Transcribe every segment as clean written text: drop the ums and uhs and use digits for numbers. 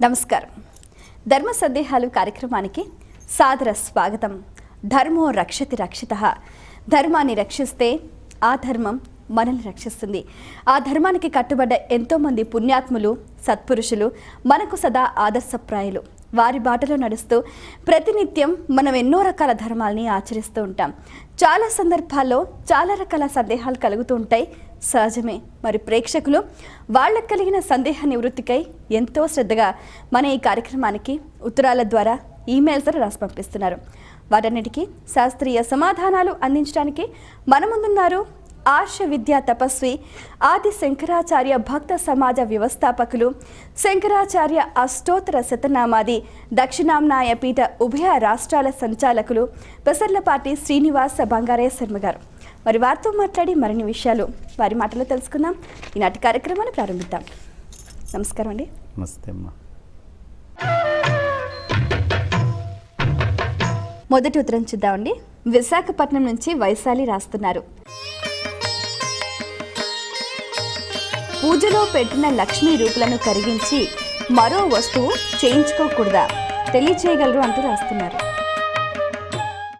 నమస్కారం. ధర్మ సందేహాలు కార్యక్రమానికి సాదర స్వాగతం. ధర్మో రక్షతి రక్షితః. ధర్మాన్ని రక్షిస్తే ఆ ధర్మం మనల్ని రక్షిస్తుంది. ఆ ధర్మానికి కట్టుబడ్డ ఎంతోమంది పుణ్యాత్ములు, సత్పురుషులు మనకు సదా ఆదర్శప్రాయులు. వారి బాటలో నడుస్తూ ప్రతినిత్యం మనం ఎన్నో రకాల ధర్మాల్ని ఆచరిస్తూ ఉంటాం. చాలా సందర్భాల్లో చాలా రకాల సందేహాలు కలుగుతూ ఉంటాయి, సహజమే. మరి ప్రేక్షకులు వాళ్ళకు కలిగిన సందేహ నివృత్తికై ఎంతో శ్రద్ధగా మన ఈ కార్యక్రమానికి ఉత్తరాల ద్వారా, ఈమెయిల్స్ ద్వారా రాసి పంపిస్తున్నారు. వాటన్నిటికీ శాస్త్రీయ సమాధానాలు అందించడానికి మన ముందున్నారు ఆర్ష విద్యా తపస్వి, ఆది శంకరాచార్య భక్త సమాజ వ్యవస్థాపకులు, శంకరాచార్య అష్టోత్తర శతనామాది దక్షిణాంనాయ పీఠ ఉభయ రాష్ట్రాల సంచాలకులు పెసర్లపాటి శ్రీనివాస బంగారయ్య శర్మ గారు. మరి వారితో మాట్లాడి మరిన్ని విషయాలు వారి మాటలో తెలుసుకుందాం. ఈనాటి కార్యక్రమాన్ని ప్రారంభిద్దాం. నమస్కారం అండి. నమస్తే అమ్మా. మొదటి ఉత్తరం చూద్దామండి. విశాఖపట్నం నుంచి వైశాలి రాస్తున్నారు. పూజలో పెట్టిన లక్ష్మీ రూపులను కరిగించి మరో వస్తువు చేయించుకోకూడదా, తెలియచేయగలరు అంటూ రాస్తున్నారు.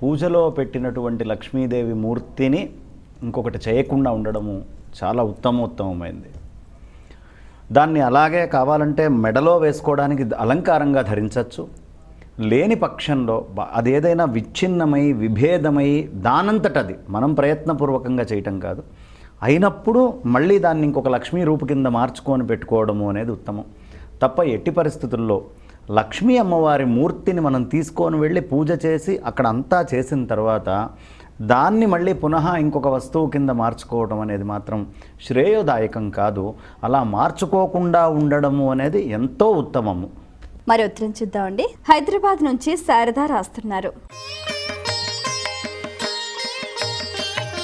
పూజలో పెట్టినటువంటి లక్ష్మీదేవి మూర్తిని ఇంకొకటి చేయకుండా ఉండడము చాలా ఉత్తమోత్తమైంది. దాన్ని అలాగే కావాలంటే మెడలో వేసుకోవడానికి అలంకారంగా ధరించవచ్చు. లేని పక్షంలో అదేదైనా విచ్ఛిన్నమై విభేదమై దానంతటది మనం ప్రయత్నపూర్వకంగా చేయటం కాదు, అయినప్పుడు మళ్ళీ దాన్ని ఇంకొక లక్ష్మీ రూపు కింద మార్చుకొని పెట్టుకోవడము అనేది ఉత్తమం. తప్ప ఎట్టి పరిస్థితుల్లో లక్ష్మీ అమ్మవారి మూర్తిని మనం తీసుకొని వెళ్ళి పూజ చేసి అక్కడ అంతా చేసిన తర్వాత దాన్ని మళ్ళీ పునః ఇంకొక వస్తువు కింద మార్చుకోవడం అనేది మాత్రం శ్రేయోదాయకం కాదు. అలా మార్చుకోకుండా ఉండడము అనేది ఎంతో ఉత్తమము. మరి ఉత్తరం చూద్దామండి. హైదరాబాద్ నుంచి శారద రాస్తున్నారు.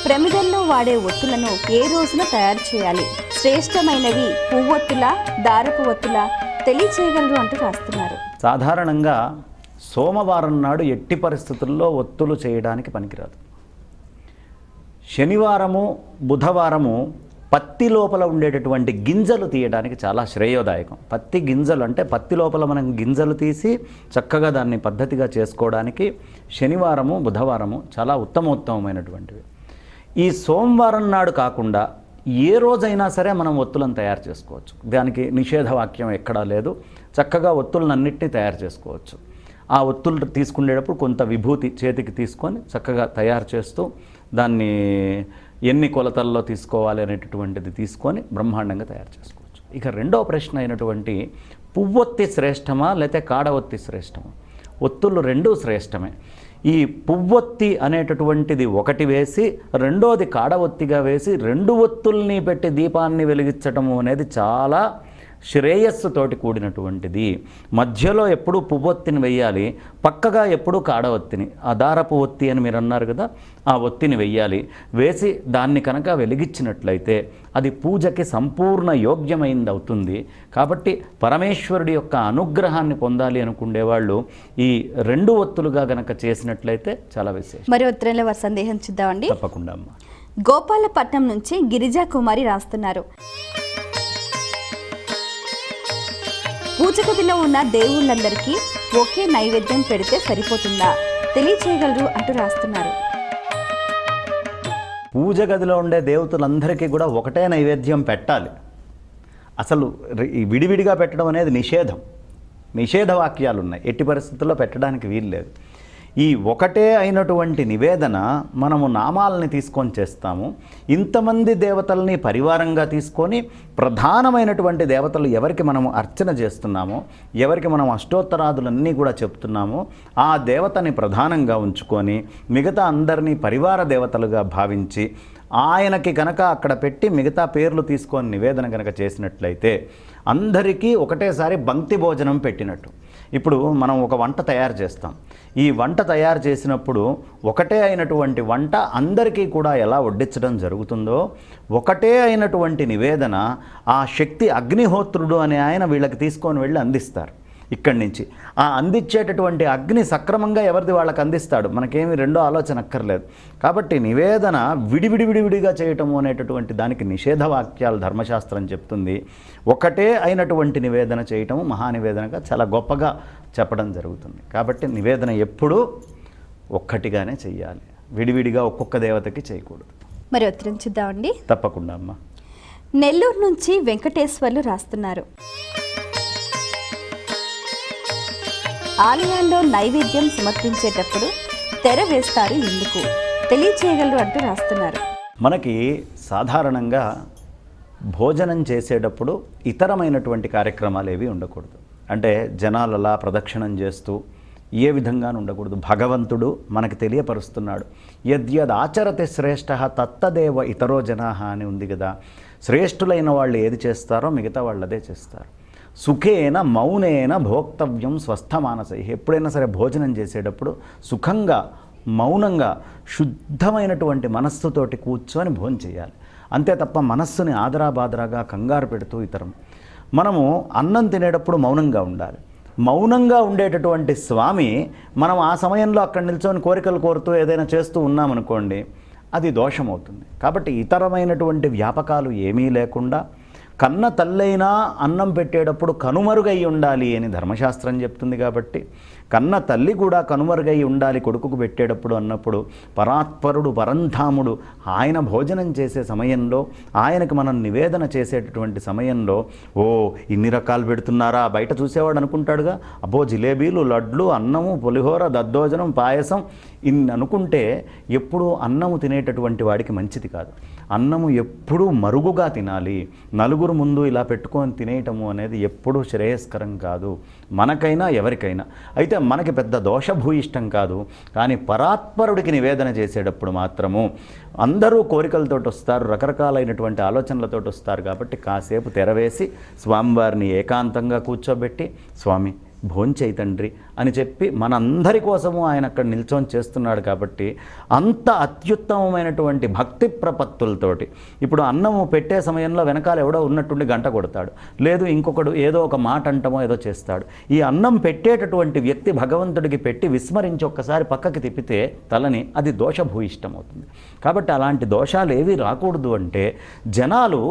ప్రమిదల్లో వాడే ఒత్తులను ఏ రోజున తయారు చేయాలి, శ్రేష్టమైనవి పువ్వొత్తుల దారపు ఒత్తుల, తెలియచేయగలరు అంటూ రాస్తున్నారు. సాధారణంగా సోమవారం నాడు ఎట్టి పరిస్థితుల్లో ఒత్తులు చేయడానికి పనికిరాదు. శనివారము బుధవారము పత్తి లోపల ఉండేటటువంటి గింజలు తీయడానికి చాలా శ్రేయోదాయకం. పత్తి గింజలు అంటే పత్తి లోపల మనం గింజలు తీసి చక్కగా దాన్ని పద్ధతిగా చేసుకోవడానికి శనివారము బుధవారము చాలా ఉత్తమోత్తమైనటువంటివి. ఈ సోమవారం నాడు కాకుండా ఏ రోజైనా సరే మనం ఒత్తులను తయారు చేసుకోవచ్చు. దానికి నిషేధవాక్యం ఎక్కడా లేదు. చక్కగా ఒత్తులన్నింటినీ తయారు చేసుకోవచ్చు. ఆ ఒత్తులు తీసుకునేటప్పుడు కొంత విభూతి చేతికి తీసుకొని చక్కగా తయారు చేస్తూ దాన్ని ఎన్ని కొలతల్లో తీసుకోవాలి అనేటటువంటిది తీసుకొని బ్రహ్మాండంగా తయారు చేసుకోవచ్చు. ఇక రెండవ ప్రశ్న అయినటువంటి పువ్వొత్తి శ్రేష్టమా లేకపోతే కాడవొత్తి శ్రేష్టమా? ఒత్తులు రెండూ శ్రేష్టమే. ఈ పువ్వొత్తి అనేటటువంటిది ఒకటి వేసి రెండోది కాడవొత్తిగా వేసి రెండు ఒత్తుల్ని పెట్టి దీపాన్ని వెలిగించటము అనేది చాలా శ్రేయస్సుతోటి కూడినటువంటిది. మధ్యలో ఎప్పుడూ పువ్వొత్తిని వెయ్యాలి, పక్కగా ఎప్పుడూ కాడవొత్తిని, ఆ దారపు ఒత్తి అని మీరు అన్నారు కదా, ఆ ఒత్తిని వెయ్యాలి. వేసి దాన్ని కనుక వెలిగించినట్లయితే అది పూజకి సంపూర్ణ యోగ్యమైంది అవుతుంది. కాబట్టి పరమేశ్వరుడి యొక్క అనుగ్రహాన్ని పొందాలి అనుకునేవాళ్ళు ఈ రెండు ఒత్తులుగా గనక చేసినట్లయితే చాలా విశేషం. మరి ఉత్తరంలో వారి సందేహం చూద్దామండి. తప్పకుండా అమ్మా. గోపాలపట్నం నుంచి గిరిజా కుమారి రాస్తున్నారు. పూజ గదిలో ఉన్న దేవుళ్ళందరికీ ఒకే నైవేద్యం పెడితే సరిపోతుందా, తెలియచేయగలరు అంటూ రాస్తున్నారు. పూజ గదిలో ఉండే దేవతలందరికీ కూడా ఒకటే నైవేద్యం పెట్టాలి. అసలు విడివిడిగా పెట్టడం అనేది నిషేధ వాక్యాలు ఉన్నాయి. ఎట్టి పరిస్థితుల్లో పెట్టడానికి వీల్లేదు. ఈ ఒకటే అయినటువంటి నివేదన మనము నామాలని తీసుకొని చేస్తాము. ఇంతమంది దేవతల్ని పరివారంగా తీసుకొని ప్రధానమైనటువంటి దేవతలు ఎవరికి మనము అర్చన చేస్తున్నామో, ఎవరికి మనం అష్టోత్తరాదులన్నీ కూడా చెప్తున్నామో ఆ దేవతని ప్రధానంగా ఉంచుకొని మిగతా అందరినీ పరివార దేవతలుగా భావించి ఆయనకి కనుక అక్కడ పెట్టి మిగతా పేర్లు తీసుకొని నివేదన కనుక చేసినట్లయితే అందరికీ ఒకటేసారి బంక్తి భోజనం పెట్టినట్టు. ఇప్పుడు మనం ఒక వంట తయారు చేస్తాం. ఈ వంట తయారు చేసినప్పుడు ఒకటే అయినటువంటి వంట అందరికీ కూడా ఎలా వడ్డించడం జరుగుతుందో ఒకటే అయినటువంటి నివేదన ఆ శక్తి అగ్నిహోత్రుడు అనే ఆయన వీళ్ళకి తీసుకొని వెళ్ళి అందిస్తారు. ఇక్కడి నుంచి ఆ అందించేటటువంటి అగ్ని సక్రమంగా ఎవరిది వాళ్ళకి అందిస్తాడు, మనకేమి రెండో ఆలోచన అక్కర్లేదు. కాబట్టి నివేదన విడివిడిగా చేయటము అనేటటువంటి దానికి నిషేధ వాక్యాలు ధర్మశాస్త్రం చెప్తుంది. ఒకటే అయినటువంటి నివేదన చేయటము మహానివేదనగా చాలా గొప్పగా చెప్పడం జరుగుతుంది. కాబట్టి నివేదన ఎప్పుడూ ఒక్కటిగానే చెయ్యాలి, విడివిడిగా ఒక్కొక్క దేవతకి చేయకూడదు. మరి ఉత్తరం చూద్దామండి. తప్పకుండా అమ్మా. నెల్లూరు నుంచి వెంకటేశ్వర్లు రాస్తున్నారు. ఆలయాల్లో నైవేద్యం సమర్పించేటప్పుడు తెర వేస్తారు ఎందుకు తెలియచేయగలరు అంటూ రాస్తున్నారు. మనకి సాధారణంగా భోజనం చేసేటప్పుడు ఇతరమైనటువంటి కార్యక్రమాలు ఏవి ఉండకూడదు. అంటే జనాలు అలా ప్రదక్షిణం చేస్తూ ఏ విధంగానూ ఉండకూడదు. భగవంతుడు మనకి తెలియపరుస్తున్నాడు. యద్యద్ ఆచరతి శ్రేష్ఠ తత్తదేవ ఇతరో జనాహ అని ఉంది కదా. శ్రేష్ఠులైన వాళ్ళు ఏది చేస్తారో మిగతా వాళ్ళు అదే చేస్తారు. సుఖేన మౌనేన భోక్తవ్యం స్వస్థమానసై. ఎప్పుడైనా సరే భోజనం చేసేటప్పుడు సుఖంగా మౌనంగా శుద్ధమైనటువంటి మనస్సుతోటి కూర్చొని భోజనం చేయాలి. అంతే తప్ప మనస్సుని ఆదరాబాదరాగా కంగారు పెడుతూ మనము అన్నం తినేటప్పుడు మౌనంగా ఉండాలి. మౌనంగా ఉండేటటువంటి స్వామి మనం ఆ సమయంలో అక్కడ నిల్చొని కోరికలు కోరుతూ ఏదైనా చేస్తూ ఉన్నామనుకోండి, అది దోషమవుతుంది. కాబట్టి ఇతరమైనటువంటి వ్యాపకాలు ఏమీ లేకుండా కన్న తల్లైనా అన్నం పెట్టేటప్పుడు కనుమరుగై ఉండాలి అని ధర్మశాస్త్రం చెప్తుంది. కాబట్టి కన్న తల్లి కూడా కనుమరుగై ఉండాలి కొడుకుకు పెట్టేటప్పుడు అన్నప్పుడు పరాత్పరుడు పరంధాముడు ఆయన భోజనం చేసే సమయంలో, ఆయనకు మనం నివేదన చేసేటటువంటి సమయంలో ఓ ఇన్ని రకాలు పెడుతున్నారా బయట చూసేవాడు అనుకుంటాడుగా, అబ్బో జిలేబీలు, లడ్లు, అన్నము, పులిహోర, దద్దోజనం, పాయసం ఇన్ని అనుకుంటే ఎప్పుడూ అన్నము తినేటటువంటి వాడికి మంచిది కాదు. అన్నము ఎప్పుడూ మరుగుగా తినాలి. నలుగురు ముందు ఇలా పెట్టుకొని తినేయటము అనేది ఎప్పుడూ శ్రేయస్కరం కాదు మనకైనా ఎవరికైనా. అయితే మనకి పెద్ద దోషభూయిష్టం కాదు. కానీ పరాత్పరుడికి నివేదన చేసేటప్పుడు మాత్రము అందరూ కోరికలతో వస్తారు, రకరకాలైనటువంటి ఆలోచనలతో వస్తారు. కాబట్టి కాసేపు తెరవేసి స్వామివారిని ఏకాంతంగా కూర్చోబెట్టి స్వామి భోంచేయి తండ్రి అని చెప్పి మనందరి కోసము ఆయన అక్కడ నిల్చొని చేస్తున్నాడు. కాబట్టి అంత అత్యుత్తమమైనటువంటి భక్తి ప్రపత్తులతోటి ఇప్పుడు అన్నము పెట్టే సమయంలో వెనకాల ఎవడో ఉన్నట్టుండి గంట కొడతాడు, లేదు ఇంకొకడు ఏదో ఒక మాట అంటమో ఏదో చేస్తాడు. ఈ అన్నం పెట్టేటటువంటి వ్యక్తి భగవంతుడికి పెట్టి విస్మరించి ఒక్కసారి పక్కకి తిప్పితే తలని అది దోషభూయిష్టం అవుతుంది. కాబట్టి అలాంటి దోషాలు ఏవి రాకూడదు. అంటే జనాలు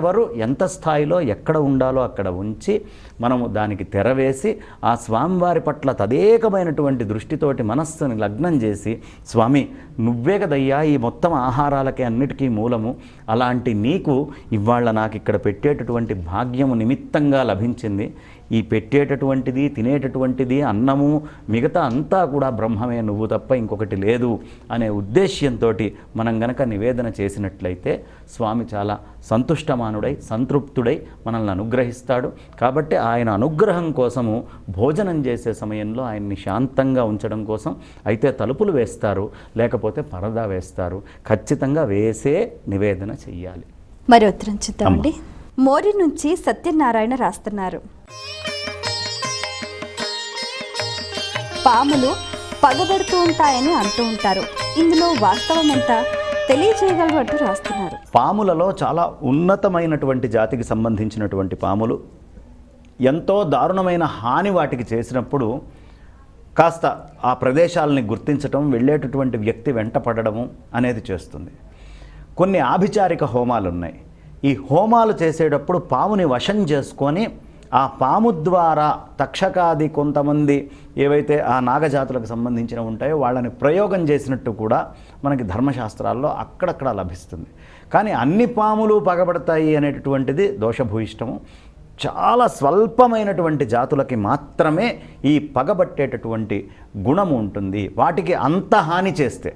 ఎవరు ఎంత స్థాయిలో ఎక్కడ ఉండాలో అక్కడ ఉంచి మనము దానికి తెరవేసి ఆ స్వామివారి పట్ల తదేకమైనటువంటి దృష్టితోటి మనస్సుని లగ్నం చేసి స్వామి నువ్వే కదయ్యా ఈ మొత్తం ఆహారాలకి అన్నిటికీ మూలము, అలాంటి నీకు ఇవాళ నాకు ఇక్కడ పెట్టేటటువంటి భాగ్యము నిమిత్తంగా లభించింది. ఈ పెట్టేటటువంటిది తినేటటువంటిది అన్నము మిగతా అంతా కూడా బ్రహ్మమే, నువ్వు తప్ప ఇంకొకటి లేదు అనే ఉద్దేశ్యంతో మనం గనక నివేదన చేసినట్లయితే స్వామి చాలా సంతుష్టమానుడై సంతృప్తుడై మనల్ని అనుగ్రహిస్తాడు. కాబట్టి ఆయన అనుగ్రహం కోసము భోజనం చేసే సమయంలో ఆయన్ని శాంతంగా ఉంచడం కోసం అయితే తలుపులు వేస్తారు, లేకపోతే పరదా వేస్తారు. ఖచ్చితంగా వేసే నివేదన చెయ్యాలి. మరి ఉత్తరం చూద్దామండి. మోరి నుంచి సత్యనారాయణ రాస్తున్నారు. పాములు పగబడుతూ ఉంటాయని అంటూ ఉంటారు, ఇందులో వాస్తవం ఎంత తెలియజేయగలరు అంటూ రాస్తున్నారు. పాములలో చాలా ఉన్నతమైనటువంటి జాతికి సంబంధించినటువంటి పాములు ఎంతో దారుణమైన హాని వాటికి చేసినప్పుడు కాస్త ఆ ప్రదేశాలని గుర్తించటం, వెళ్ళేటటువంటి వ్యక్తి వెంట పడడము అనేది చేస్తుంది. కొన్ని ఆభిచారిక హోమాలు ఉన్నాయి. ఈ హోమాలు చేసేటప్పుడు పాముని వశం చేసుకొని ఆ పాము ద్వారా తక్షకాది కొంతమంది ఏవైతే ఆ నాగజాతులకు సంబంధించిన ఉంటాయో వాళ్ళని ప్రయోగం చేసినట్టు కూడా మనకి ధర్మశాస్త్రాల్లో అక్కడక్కడ లభిస్తుంది. కానీ అన్ని పాములు పగబడతాయి అనేటటువంటిది దోషభూయిష్టము. చాలా స్వల్పమైనటువంటి జాతులకి మాత్రమే ఈ పగబట్టేటటువంటి గుణము ఉంటుంది. వాటికి అంత హాని చేస్తే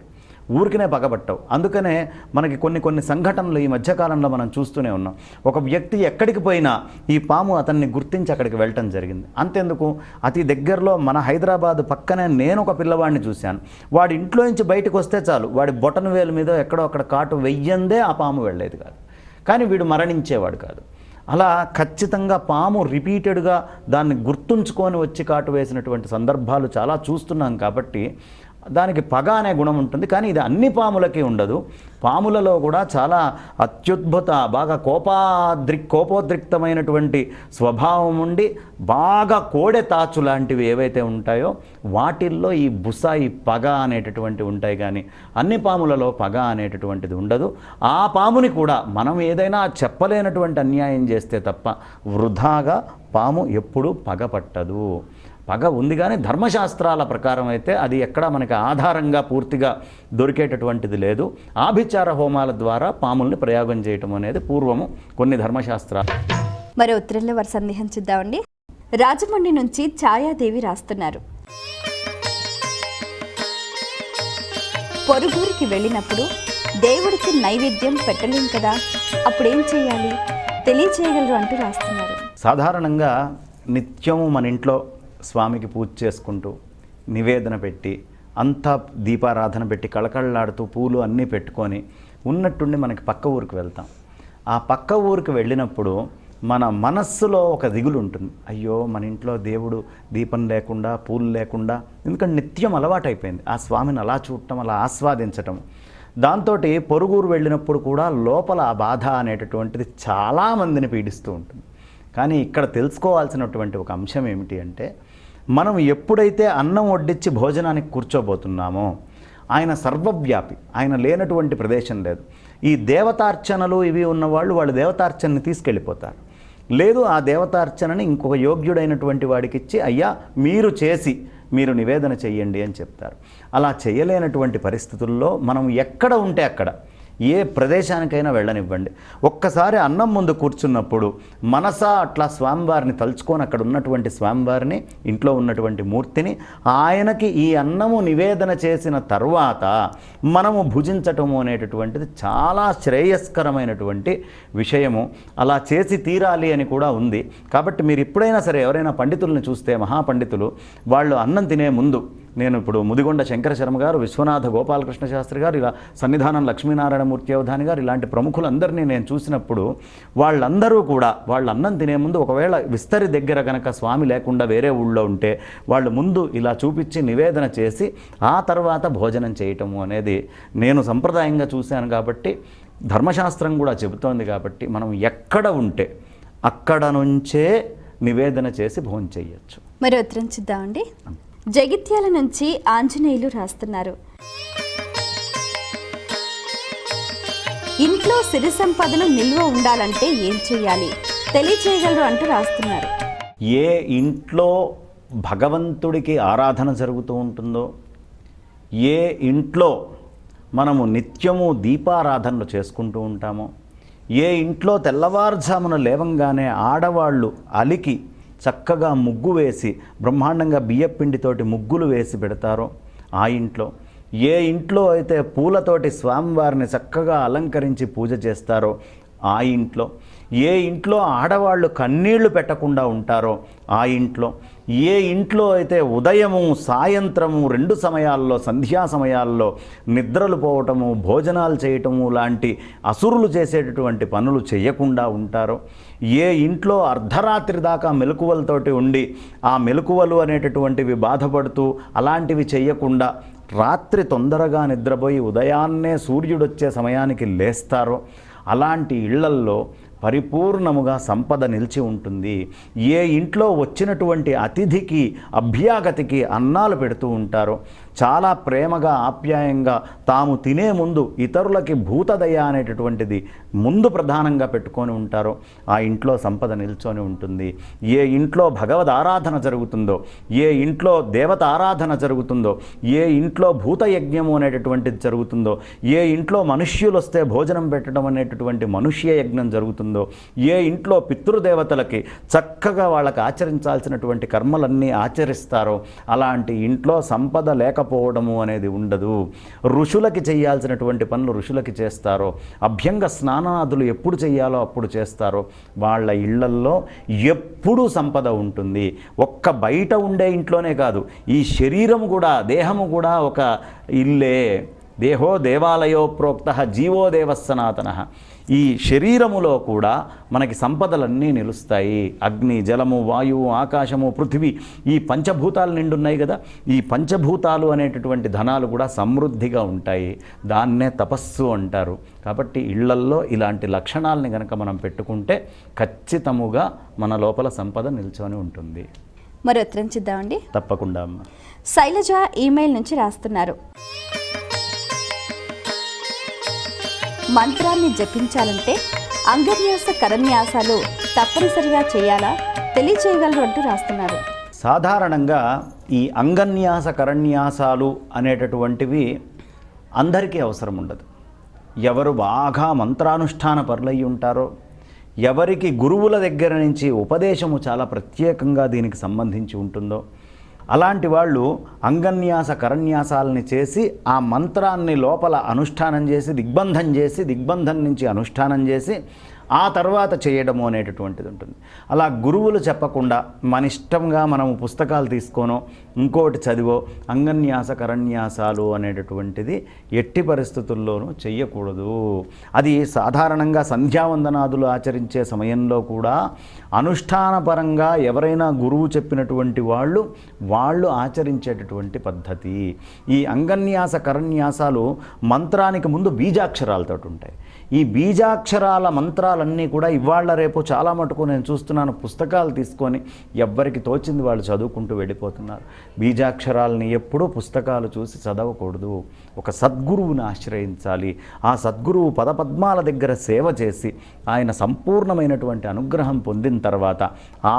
ఊరికినే పగబట్టవు. అందుకనే మనకి కొన్ని సంఘటనలు ఈ మధ్యకాలంలో మనం చూస్తూనే ఉన్నాం. ఒక వ్యక్తి ఎక్కడికి పోయినా ఈ పాము అతన్ని గుర్తించి అక్కడికి వెళ్ళటం జరిగింది. అంతెందుకు, అతి దగ్గరలో మన హైదరాబాద్ పక్కనే నేను ఒక పిల్లవాడిని చూశాను. వాడి ఇంట్లో నుంచి బయటకు వస్తే చాలు వాడి బొటన వేలు మీద ఎక్కడో అక్కడ కాటు వెయ్యందే ఆ పాము వెళ్ళేది కాదు, కానీ వీడు మరణించేవాడు కాదు. అలా ఖచ్చితంగా పాము రిపీటెడ్గా దాన్ని గుర్తుంచుకొని వచ్చి కాటు వేసినటువంటి సందర్భాలు చాలా చూస్తున్నాం. కాబట్టి దానికి పగ అనే గుణం ఉంటుంది. కానీ ఇది అన్ని పాములకి ఉండదు. పాములలో కూడా చాలా అత్యద్భుత బాగా కోపోద్రిక్తమైనటువంటి స్వభావం ఉండి బాగా కోడె తాచు లాంటివి ఏవైతే ఉంటాయో వాటిల్లో ఈ బుస, ఈ పగ అనేటటువంటి ఉంటాయి. కానీ అన్ని పాములలో పగ అనేటటువంటిది ఉండదు. ఆ పాముని కూడా మనం ఏదైనా చెప్పలేనటువంటి అన్యాయం చేస్తే తప్ప వృధాగా పాము ఎప్పుడూ పగ పట్టదు. పగ ఉంది, కానీ ధర్మశాస్త్రాల ప్రకారం అయితే అది ఎక్కడ మనకి ఆధారంగా పూర్తిగా దొరికేటటువంటిది లేదు. ఆభిచార హోమాల ద్వారా పాముల్ని ప్రయోగం చేయటం అనేది పూర్వము కొన్ని ధర్మశాస్త్రాలు. మరో ఉత్తరంలో వారి సందేహం చూద్దామండి. రాజమండ్రి నుంచి ఛాయాదేవి రాస్తున్నారు. పొరుగురికి వెళ్ళినప్పుడు దేవుడికి నైవేద్యం పెట్టలేం కదా, అప్పుడేం చేయాలి, తెలియచేయగలరు అంటూ రాస్తున్నారు. సాధారణంగా నిత్యము మన ఇంట్లో స్వామికి పూజ చేసుకుంటూ నివేదన పెట్టి అంతా దీపారాధన పెట్టి కళకళలాడుతూ పూలు అన్నీ పెట్టుకొని ఉన్నట్టుండి మనకి పక్క ఊరికి వెళ్తాం. ఆ పక్క ఊరికి వెళ్ళినప్పుడు మన మనస్సులో ఒక దిగులు ఉంటుంది. అయ్యో మన ఇంట్లో దేవుడు దీపం లేకుండా పూలు లేకుండా, ఎందుకంటే నిత్యం అలవాటైపోయింది ఆ స్వామిని అలా చూడటం, అలా ఆస్వాదించటం. దాంతో పొరుగురు వెళ్ళినప్పుడు కూడా లోపల ఆ బాధ అనేటటువంటిది చాలామందిని పీడిస్తూ ఉంటుంది. కానీ ఇక్కడ తెలుసుకోవాల్సినటువంటి ఒక అంశం ఏమిటి అంటే, మనం ఎప్పుడైతే అన్నం వడ్డించి భోజనానికి కూర్చోబోతున్నామో ఆయన సర్వవ్యాపి, ఆయన లేనటువంటి ప్రదేశం లేదు. ఈ దేవతార్చనలు ఇవి ఉన్నవాళ్ళు వాళ్ళు దేవతార్చనని తీసుకెళ్ళిపోతారు. లేదు, ఆ దేవతార్చనని ఇంకొక యోగ్యుడైనటువంటి వాడికి ఇచ్చి అయ్యా మీరు చేసి మీరు నివేదన చెయ్యండి అని చెప్తారు. అలా చేయలేనటువంటి పరిస్థితుల్లో మనం ఎక్కడ ఉంటే అక్కడ ఏ ప్రదేశానికైనా వెళ్ళనివ్వండి, ఒక్కసారి అన్నం ముందు కూర్చున్నప్పుడు మనసా అట్లా స్వామివారిని తలుచుకొని అక్కడ ఉన్నటువంటి స్వామివారిని, ఇంట్లో ఉన్నటువంటి మూర్తిని, ఆయనకి ఈ అన్నము నివేదన చేసిన తర్వాత మనము భుజించటము అనేటటువంటిది చాలా శ్రేయస్కరమైనటువంటి విషయము. అలా చేసి తీరాలి అని కూడా ఉంది. కాబట్టి మీరు ఎప్పుడైనా సరే ఎవరైనా పండితుల్ని చూస్తే, మహాపండితులు, వాళ్ళు అన్నం తినే ముందు, నేను ఇప్పుడు ముదిగొండ శంకర శర్మ గారు, విశ్వనాథ గోపాలకృష్ణ శాస్త్రి గారు, ఇలా సన్నిధానం లక్ష్మీనారాయణమూర్తి అవధాని గారు, ఇలాంటి ప్రముఖులందరినీ నేను చూసినప్పుడు వాళ్ళందరూ కూడా వాళ్ళు అన్నం తినే ముందు, ఒకవేళ విస్తరి దగ్గర కనుక స్వామి లేకుండా వేరే ఊళ్ళో ఉంటే వాళ్ళు ముందు ఇలా చూపించి నివేదన చేసి ఆ తర్వాత భోజనం చేయటము అనేది నేను సంప్రదాయంగా చూశాను. కాబట్టి ధర్మశాస్త్రం కూడా చెబుతోంది. కాబట్టి మనం ఎక్కడ ఉంటే అక్కడ నుంచే నివేదన చేసి భోజనం చేయొచ్చు. మరి ఉత్తరం చూద్దామండి. జగిత్యాల నుంచి ఆంజనేయులు రాస్తున్నారు. ఇంట్లో సిరి సంపదలు నిల్వ ఉండాలంటే ఏం చేయాలి, తెలియచేయగలరు అంటూ రాస్తున్నారు. ఏ ఇంట్లో భగవంతుడికి ఆరాధన జరుగుతూ ఉంటుందో, ఏ ఇంట్లో మనము నిత్యము దీపారాధనలు చేసుకుంటూ ఉంటామో, ఏ ఇంట్లో తెల్లవారుజామున లేవంగానే ఆడవాళ్ళు అలికి చక్కగా ముగ్గు వేసి బ్రహ్మాండంగా బియ్యపిండితోటి ముగ్గులు వేసి పెడతారో ఆ ఇంట్లో, ఏ ఇంట్లో అయితే పూలతోటి స్వామివారిని చక్కగా అలంకరించి పూజ చేస్తారో ఆ ఇంట్లో, ఏ ఇంట్లో ఆడవాళ్ళు కన్నీళ్లు పెట్టకుండా ఉంటారో ఆ ఇంట్లో, ఏ ఇంట్లో అయితే ఉదయము సాయంత్రము 2 సమయాల్లో, సంధ్యా సమయాల్లో నిద్రలు పోవటము, భోజనాలు చేయటము లాంటి అసురులు చేసేటటువంటి పనులు చేయకుండా ఉంటారో, ఏ ఇంట్లో అర్ధరాత్రి దాకా మెలకువలతోటి ఉండి ఆ మెలకువలు అనేటటువంటివి బాధపడుతూ అలాంటివి చేయకుండా రాత్రి తొందరగా నిద్రపోయి ఉదయాన్నే సూర్యుడొచ్చే సమయానికి లేస్తారో అలాంటి ఇళ్లల్లో పరిపూర్ణముగా సంపద నిలిచి ఉంటుంది. ఏ ఇంట్లో వచ్చినటువంటి అతిథికి, అభ్యాగతికి అన్నాలు పెడుతూ ఉంటారో, చాలా ప్రేమగా ఆప్యాయంగా తాము తినే ముందు ఇతరులకి భూతదయ అనేటటువంటిది ముందు ప్రధానంగా పెట్టుకొని ఉంటారో ఆ ఇంట్లో సంపద నిల్చొని ఉంటుంది. ఏ ఇంట్లో భగవద్ ఆరాధన జరుగుతుందో, ఏ ఇంట్లో దేవత ఆరాధన జరుగుతుందో, ఏ ఇంట్లో భూతయజ్ఞము అనేటటువంటిది జరుగుతుందో, ఏ ఇంట్లో మనుష్యులు వస్తే భోజనం పెట్టడం అనేటటువంటి మనుష్య యజ్ఞం జరుగుతుందో, ఏ ఇంట్లో పితృదేవతలకి చక్కగా వాళ్ళకి ఆచరించాల్సినటువంటి కర్మలన్నీ ఆచరిస్తారో అలాంటి ఇంట్లో సంపద లేకపోవడము అనేది ఉండదు. ఋషులకి చేయాల్సినటువంటి పనులు ఋషులకి చేస్తారో, అభ్యంగ స్నానాదులు ఎప్పుడు చేయాలో అప్పుడు చేస్తారో వాళ్ళ ఇళ్లల్లో ఎప్పుడూ సంపద ఉంటుంది. ఒక్క బయట ఉండే ఇంట్లోనే కాదు, ఈ శరీరం కూడా, దేహము కూడా ఒక ఇల్లే. దేహో దేవాలయో ప్రోక్త జీవో దేవ సనాతన. ఈ శరీరములో కూడా మనకి సంపదలన్నీ నిలుస్తాయి. అగ్ని, జలము, వాయువు, ఆకాశము, పృథివీ, ఈ పంచభూతాలు నిండున్నాయి కదా. ఈ పంచభూతాలు అనేటటువంటి ధనాలు కూడా సమృద్ధిగా ఉంటాయి. దాన్నే తపస్సు అంటారు. కాబట్టి ఇళ్లల్లో ఇలాంటి లక్షణాలని కనుక మనం పెట్టుకుంటే ఖచ్చితముగా మన లోపల సంపద నిల్చొని ఉంటుంది. మరి ఉత్తరం చూద్దామండి. తప్పకుండా అమ్మ. శైలజ ఈమెయిల్ నుంచి రాస్తున్నారు. మంత్రాన్ని జపించాలంటే అంగన్యాస కరన్యాసాలు తప్పనిసరిగా చేయాలా, తెలియచేయగలరు అంటూ రాస్తున్నారు. సాధారణంగా ఈ అంగన్యాస కరన్యాసాలు అనేటటువంటివి అందరికీ అవసరం ఉండదు. ఎవరు బాగా మంత్రానుష్ఠాన పరులయ్యి ఉంటారో, ఎవరికి గురువుల దగ్గర నుంచి ఉపదేశము చాలా ప్రత్యేకంగా దీనికి సంబంధించి ఉంటుందో, అలాంటి వాళ్ళు అంగన్యాస కరన్యాసాలని చేసి ఆ మంత్రాన్ని లోపల అనుష్ఠానం చేసి దిగ్బంధం నుంచి అనుష్ఠానం చేసి ఆ తర్వాత చేయడము అనేటటువంటిది ఉంటుంది. అలా గురువులు చెప్పకుండా మన ఇష్టంగా మనము పుస్తకాలు తీసుకోనో ఇంకోటి చదివో అంగన్యాస కరన్యాసాలు అనేటటువంటిది ఎట్టి పరిస్థితుల్లోనూ చెయ్యకూడదు. అది సాధారణంగా సంధ్యావందనాదులు ఆచరించే సమయంలో కూడా అనుష్ఠానపరంగా ఎవరైనా గురువు చెప్పినటువంటి వాళ్ళు ఆచరించేటటువంటి పద్ధతి. ఈ అంగన్యాస కరన్యాసాలు మంత్రానికి ముందు బీజాక్షరాలతో ఉంటాయి. ఈ బీజాక్షరాల మంత్రాలన్నీ కూడా ఇవాళ రేపు చాలా మటుకు నేను చూస్తున్నాను, పుస్తకాలు తీసుకొని ఎవ్వరికి తోచింది వాళ్ళు చదువుకుంటూ వెళ్ళిపోతున్నారు. బీజాక్షరాలని ఎప్పుడూ పుస్తకాలు చూసి చదవకూడదు. ఒక సద్గురువుని ఆశ్రయించాలి. ఆ సద్గురువు పదపద్మాల దగ్గర సేవ చేసి ఆయన సంపూర్ణమైనటువంటి అనుగ్రహం పొందిన తర్వాత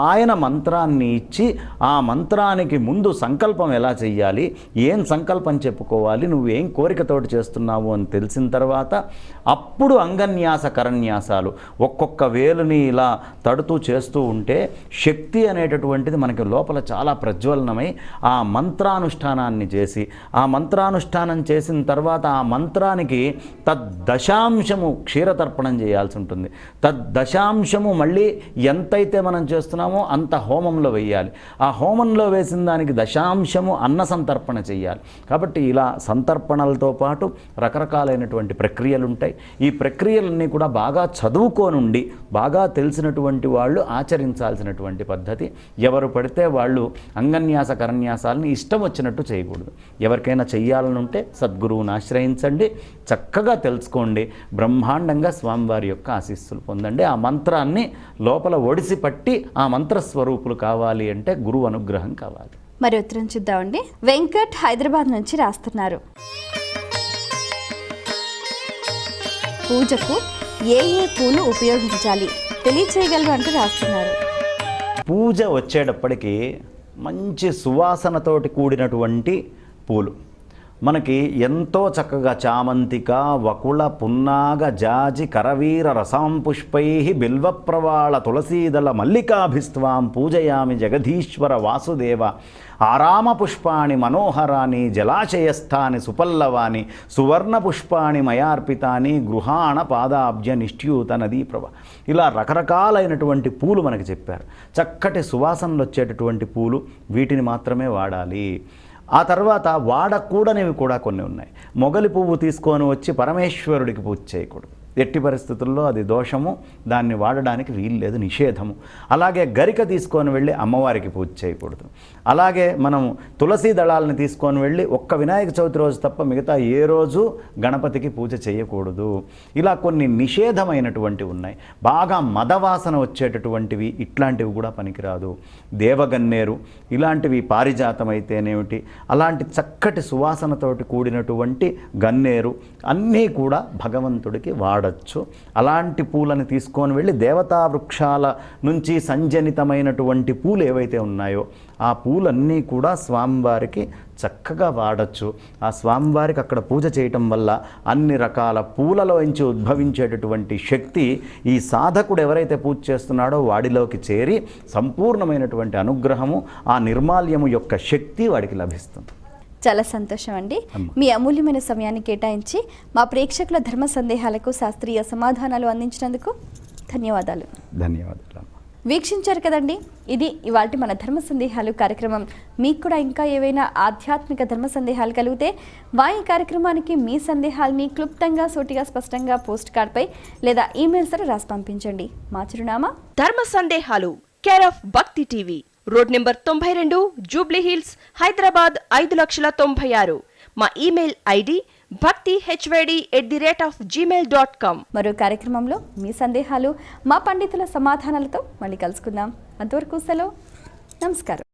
ఆయన మంత్రాన్ని ఇచ్చి ఆ మంత్రానికి ముందు సంకల్పం ఎలా చెయ్యాలి, ఏం సంకల్పం చెప్పుకోవాలి, నువ్వేం కోరికతోటి చేస్తున్నావు అని తెలిసిన తర్వాత అప్పుడు అంగన్యాస కరన్యాసాలు ఒక్కొక్క వేలుని ఇలా తడుతూ చేస్తూ ఉంటే శక్తి అనేటటువంటిది మనకి లోపల చాలా ప్రజ్వలనమై ఆ మంత్రానుష్ఠానాన్ని చేసి ఆ మంత్రానుష్ఠానం చేసిన తర్వాత ఆ మంత్రానికి తద్దశాంశము క్షీరతర్పణం చేయాల్సి ఉంటుంది. తద్దశాంశము మళ్ళీ ఎంతైతే మనం చేస్తున్నామో అంత హోమంలో వేయాలి. ఆ హోమంలో వేసిన దానికి దశాంశము అన్న సంతర్పణ చేయాలి. కాబట్టి ఇలా సంతర్పణలతో పాటు రకరకాలైనటువంటి ప్రక్రియలు ఉంటాయి. ఈ ప్రక్రియలన్నీ కూడా బాగా చదువుకోనుండి బాగా తెలిసినటువంటి వాళ్ళు ఆచరించాల్సినటువంటి పద్ధతి. ఎవరు పడితే వాళ్ళు అంగన్యాస కరన్యాసాలని ఇష్టం వచ్చినట్టు చేయకూడదు. ఎవరికైనా చెయ్యాలని ఉంటే సద్గురువుని ఆశ్రయించండి, చక్కగా తెలుసుకోండి, బ్రహ్మాండంగా స్వామివారి యొక్క ఆశీస్సులు పొందండి. ఆ మంత్రాన్ని లోపల ఒడిసి పట్టి ఆ మంత్రస్వరూపులు కావాలి అంటే గురువు అనుగ్రహం కావాలి. మరి ఉత్తరం చూద్దామండి. వెంకట్ హైదరాబాద్ నుంచి రాస్తున్నారు. పూజకు ఏ పూలు ఉపయోగించాలి తెలియచేయగలరు అంటూ రాస్తున్నారు. పూజ వచ్చేటప్పటికి మంచి సువాసనతోటి కూడినటువంటి పూలు మనకి ఎంతో చక్కగా చామంతిక, వకుళ, పున్నాగ, జాజి, కరవీర రసాం పుష్పై బిల్వప్రవాళ తులసీదళ మల్లికాభిస్త్వాం పూజయామి జగదీశ్వర వాసుదేవ. ఆరామ పుష్పాణి మనోహరాని జలాశయస్థాని సుపల్లవాని సువర్ణ పుష్పాణి మయార్పితాని గృహాణ పాదాబ్జ నిష్ట్యూత నదీ ప్రభ. ఇలా రకరకాలైనటువంటి పూలు మనకి చెప్పారు. చక్కటి సువాసనలు వచ్చేటటువంటి పూలు, వీటిని మాత్రమే వాడాలి. ఆ తర్వాత వాడకూడనివి కూడా కొన్ని ఉన్నాయి. మొగలి పువ్వు తీసుకొని వచ్చి పరమేశ్వరుడికి పూజ చేయకూడదు. ఎట్టి పరిస్థితుల్లో అది దోషము, దాన్ని వాడడానికి వీల్లేదు, నిషేధము. అలాగే గరిక తీసుకొని వెళ్ళి అమ్మవారికి పూజ చేయకూడదు. అలాగే మనం తులసి దళాలను తీసుకొని వెళ్ళి ఒక్క వినాయక చవితి రోజు తప్ప మిగతా ఏ రోజు గణపతికి పూజ చేయకూడదు. ఇలా కొన్ని నిషేధమైనటువంటివి ఉన్నాయి. బాగా మదవాసన వచ్చేటటువంటివి ఇట్లాంటివి కూడా పనికిరాదు. దేవగన్నేరు ఇలాంటివి పారిజాతం అయితేనేమిటి, అలాంటి చక్కటి సువాసనతోటి కూడినటువంటి గన్నేరు అన్నీ కూడా భగవంతుడికి వాడచ్చు. అలాంటి పూలను తీసుకొని వెళ్ళి దేవతా వృక్షాల నుంచి సంజనితమైనటువంటి పూలు ఏవైతే ఉన్నాయో ఆ పూలన్నీ కూడా స్వామివారికి చక్కగా వాడచ్చు. ఆ స్వామివారికి అక్కడ పూజ చేయటం వల్ల అన్ని రకాల పూలలోంచి ఉద్భవించేటటువంటి శక్తి ఈ సాధకుడు ఎవరైతే పూజ చేస్తున్నాడో వాడిలోకి చేరి సంపూర్ణమైనటువంటి అనుగ్రహము, ఆ నిర్మాల్యము యొక్క శక్తి వాడికి లభిస్తుంది. చాలా సంతోషం అండి. మీ అమూల్యమైన సమయాన్ని కేటాయించి మా ప్రేక్షకుల ధర్మ సందేహాలకు శాస్త్రీయ సమాధానాలు అందించినందుకు ధన్యవాదాలు. ధన్యవాదాలు. వీక్షించారు కదండి, ఇది ఇవాల్టి మన ధర్మ సందేహాలు కార్యక్రమం. మీకు కూడా ఇంకా ఏవైనా ఆధ్యాత్మిక ధర్మ సందేహాలు కలిగితే ఈ కార్యక్రమానికి మీ సందేహాల్ని క్లుప్తంగా, సూటిగా, స్పష్టంగా పోస్ట్ కార్డ్పై లేదా ఈమెయిల్స్ ద్వారా రాసి పంపించండి. మా చిరునామా ధర్మ సందేహాలు, కేర్ ఆఫ్ భక్తి TV, road number 92, Jubilee hills, Hyderabad 5,96,000. మా ఈమెయిల్ ఐడి bhakti@gmail.com. మరో కార్యక్రమంలో మీ సందేహాలు, మా పండితుల సమాధానాలతో మళ్ళీ కలుసుకుందాం. అంతవరకు సెలవు. నమస్కారం.